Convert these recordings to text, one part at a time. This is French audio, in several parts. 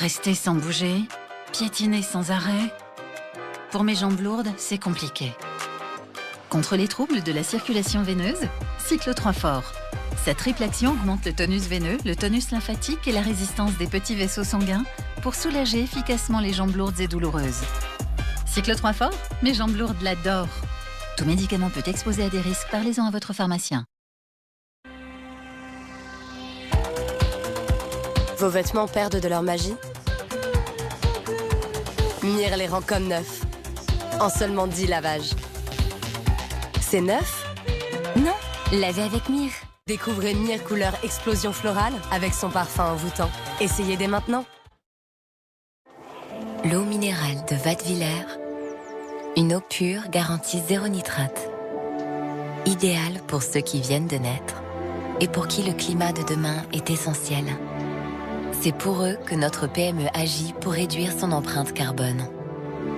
Rester sans bouger, piétiner sans arrêt. Pour mes jambes lourdes, c'est compliqué. Contre les troubles de la circulation veineuse, Cyclo 3 Fort. Sa triple action augmente le tonus veineux, le tonus lymphatique et la résistance des petits vaisseaux sanguins pour soulager efficacement les jambes lourdes et douloureuses. Cyclo 3 Fort, mes jambes lourdes l'adorent. Tout médicament peut exposer à des risques, parlez-en à votre pharmacien. Vos vêtements perdent de leur magie? Mire les rend comme neufs, en seulement 10 lavages. C'est neuf? Non, lavez avec Mire. Découvrez Mire couleur explosion florale avec son parfum envoûtant. Essayez dès maintenant. L'eau minérale de Wattwiller, une eau pure garantie 0 nitrate. Idéale pour ceux qui viennent de naître et pour qui le climat de demain est essentiel. C'est pour eux que notre PME agit pour réduire son empreinte carbone.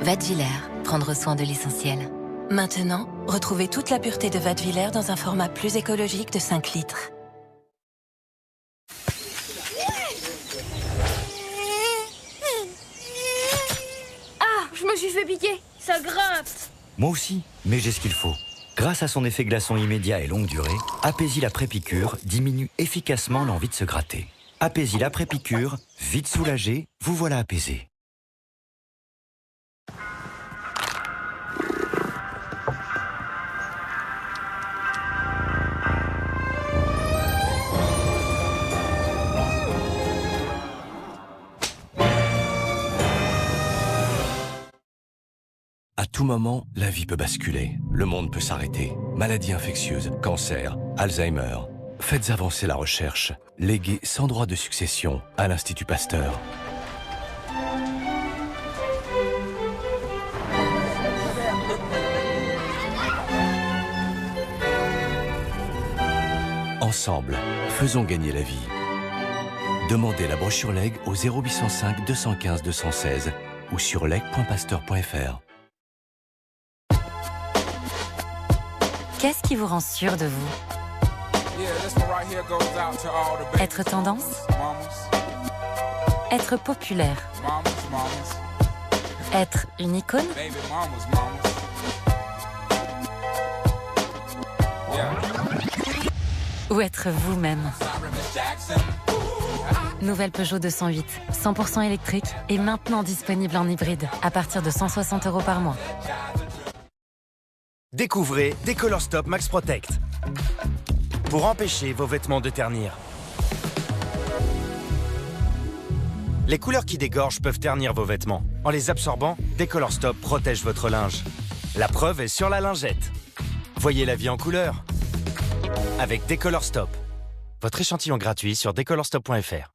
Wattwiller, prendre soin de l'essentiel. Maintenant, retrouvez toute la pureté de Wattwiller dans un format plus écologique de 5 litres. Ah, je me suis fait piquer, ça gratte. Moi aussi, mais j'ai ce qu'il faut. Grâce à son effet glaçon immédiat et longue durée, Apaisil après-piqûre diminue efficacement l'envie de se gratter. Apaisil après-piqûre, vite soulagé, vous voilà apaisé. À tout moment, la vie peut basculer. Le monde peut s'arrêter. Maladies infectieuses, cancer, Alzheimer. Faites avancer la recherche. Léguez sans droit de succession à l'Institut Pasteur. Ensemble, faisons gagner la vie. Demandez la brochure Leg au 0805 215 216 ou sur leg.pasteur.fr. Qu'est-ce qui vous rend sûr de vous? Être tendance? Être populaire? Être une icône? Ou être vous-même? Nouvelle Peugeot 208, 100% électrique et maintenant disponible en hybride à partir de 160 € par mois. Découvrez Décolor Stop Max Protect pour empêcher vos vêtements de ternir. Les couleurs qui dégorgent peuvent ternir vos vêtements. En les absorbant, Décolor Stop protège votre linge. La preuve est sur la lingette. Voyez la vie en couleur avec Décolor Stop. Votre échantillon gratuit sur décolorstop.fr.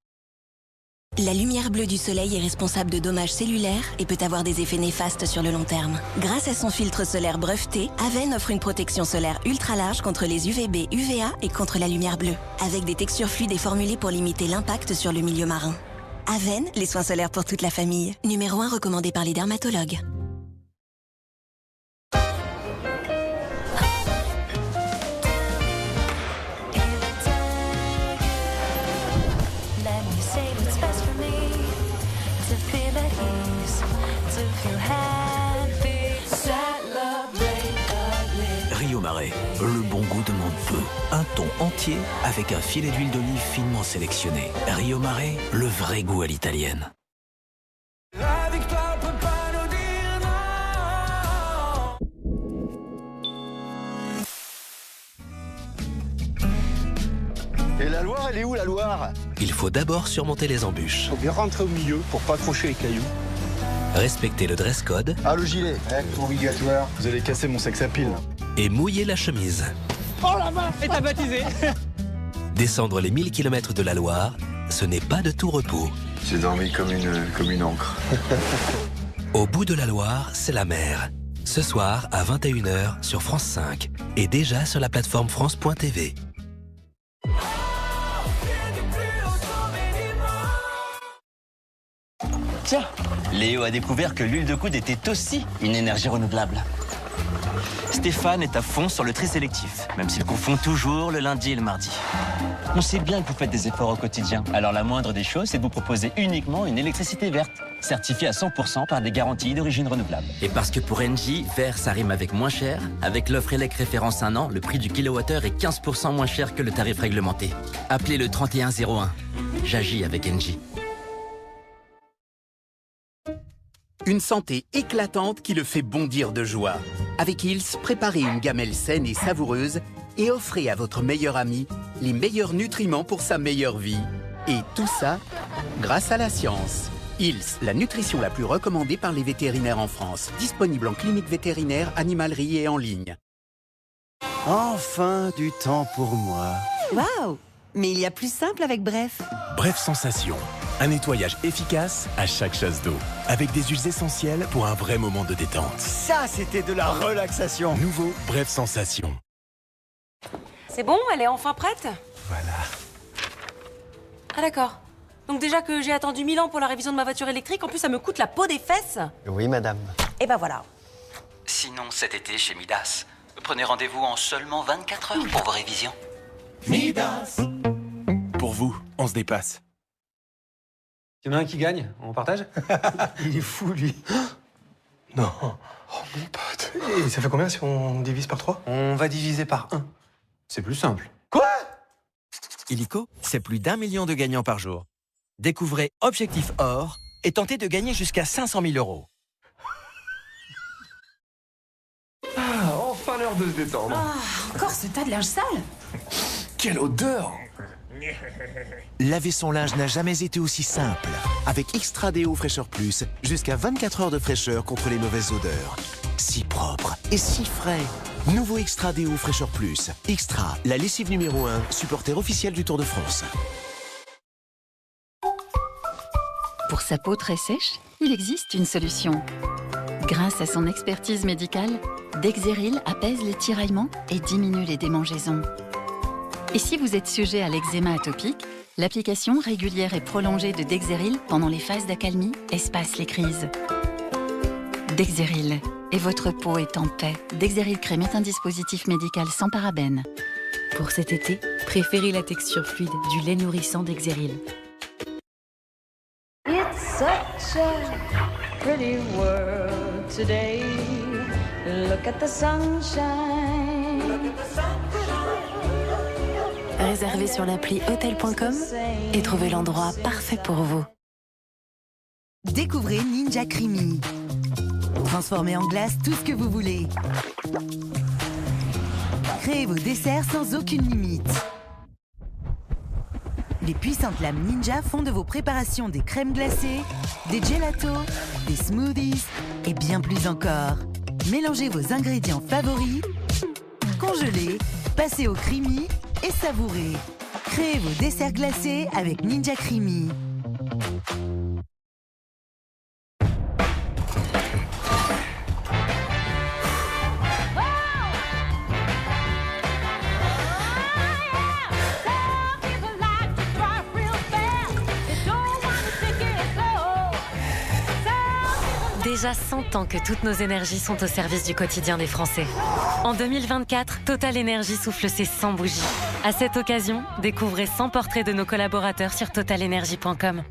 La lumière bleue du soleil est responsable de dommages cellulaires et peut avoir des effets néfastes sur le long terme. Grâce à son filtre solaire breveté, Aven offre une protection solaire ultra large contre les UVB, UVA et contre la lumière bleue, avec des textures fluides et formulées pour limiter l'impact sur le milieu marin. Aven, les soins solaires pour toute la famille. Numéro 1 recommandé par les dermatologues. Rio Mare, le bon goût demande peu. Un thon entier avec un filet d'huile d'olive finement sélectionné. Rio Mare, le vrai goût à l'italienne. Et la Loire, elle est où la Loire? Il faut d'abord surmonter les embûches. Faut bien rentrer au milieu pour pas accrocher les cailloux. Respecter le dress code. Ah, le gilet, obligatoire. Vous allez casser mon sex à pile. Et mouiller la chemise. Oh la main, et t'as baptisé. Descendre les 1000 km de la Loire, ce n'est pas de tout repos. J'ai dormi comme une encre. Au bout de la Loire, c'est la mer. Ce soir à 21h sur France 5 et déjà sur la plateforme France.tv. Tiens, Léo a découvert que l'huile de coude était aussi une énergie renouvelable. Stéphane est à fond sur le tri sélectif, même s'il confond toujours le lundi et le mardi. On sait bien que vous faites des efforts au quotidien, alors la moindre des choses, c'est de vous proposer uniquement une électricité verte, certifiée à 100% par des garanties d'origine renouvelable. Et parce que pour Engie, vert, ça rime avec moins cher, avec l'offre ELEC référence 1 an, le prix du kilowattheure est 15% moins cher que le tarif réglementé. Appelez le 3101. J'agis avec Engie. Une santé éclatante qui le fait bondir de joie. Avec Hills, préparez une gamelle saine et savoureuse et offrez à votre meilleur ami les meilleurs nutriments pour sa meilleure vie. Et tout ça grâce à la science. Hills, la nutrition la plus recommandée par les vétérinaires en France. Disponible en clinique vétérinaire, animalerie et en ligne. Enfin, du temps pour moi. Waouh! Mais il y a plus simple avec Bref. Bref Sensation. Un nettoyage efficace à chaque chasse d'eau. Avec des huiles essentielles pour un vrai moment de détente. Ça, c'était de la relaxation. Nouveau Bref Sensation. C'est bon, elle est enfin prête? Voilà. Ah d'accord. Donc déjà que j'ai attendu 1000 ans pour la révision de ma voiture électrique, en plus ça me coûte la peau des fesses. Oui, madame. Et ben voilà. Sinon, cet été chez Midas, prenez rendez-vous en seulement 24 heures pour vos révisions. Midas. Pour vous, on se dépasse. Il y en a un qui gagne, on partage? Il est fou, lui. Non. Oh, mon pote. Et ça fait combien si on divise par 3? On va diviser par 1. C'est plus simple. Quoi? Illico, c'est plus d'1 million de gagnants par jour. Découvrez Objectif Or et tentez de gagner jusqu'à 500 000 €. Ah, enfin l'heure de se détendre. Oh, encore ce tas de linge sale. Quelle odeur! Laver son linge n'a jamais été aussi simple. Avec Extra Déo Fraîcheur Plus, jusqu'à 24 heures de fraîcheur contre les mauvaises odeurs. Si propre et si frais. Nouveau Extra Déo Fraîcheur Plus. Extra, la lessive numéro 1, supporter officiel du Tour de France. Pour sa peau très sèche, il existe une solution. Grâce à son expertise médicale, Dexeril apaise les tiraillements et diminue les démangeaisons. Et si vous êtes sujet à l'eczéma atopique, l'application régulière et prolongée de Dexeril pendant les phases d'accalmie espace les crises. Dexeril. Et votre peau est en paix. Dexeril Crème est un dispositif médical sans parabènes. Pour cet été, préférez la texture fluide du lait nourrissant Dexeril. It's such a pretty world today. Look at the sunshine. Réservez sur l'appli hotel.com et trouvez l'endroit parfait pour vous. Découvrez Ninja Creamy. Transformez en glace tout ce que vous voulez. Créez vos desserts sans aucune limite. Les puissantes lames Ninja font de vos préparations des crèmes glacées, des gelatos, des smoothies et bien plus encore. Mélangez vos ingrédients favoris, congelez, passez au creamy et savourez. Créez vos desserts glacés avec Ninja Creamy. Déjà 100 ans que toutes nos énergies sont au service du quotidien des Français. En 2024, Total Energy souffle ses 100 bougies. À cette occasion, découvrez 100 portraits de nos collaborateurs sur totalenergy.com.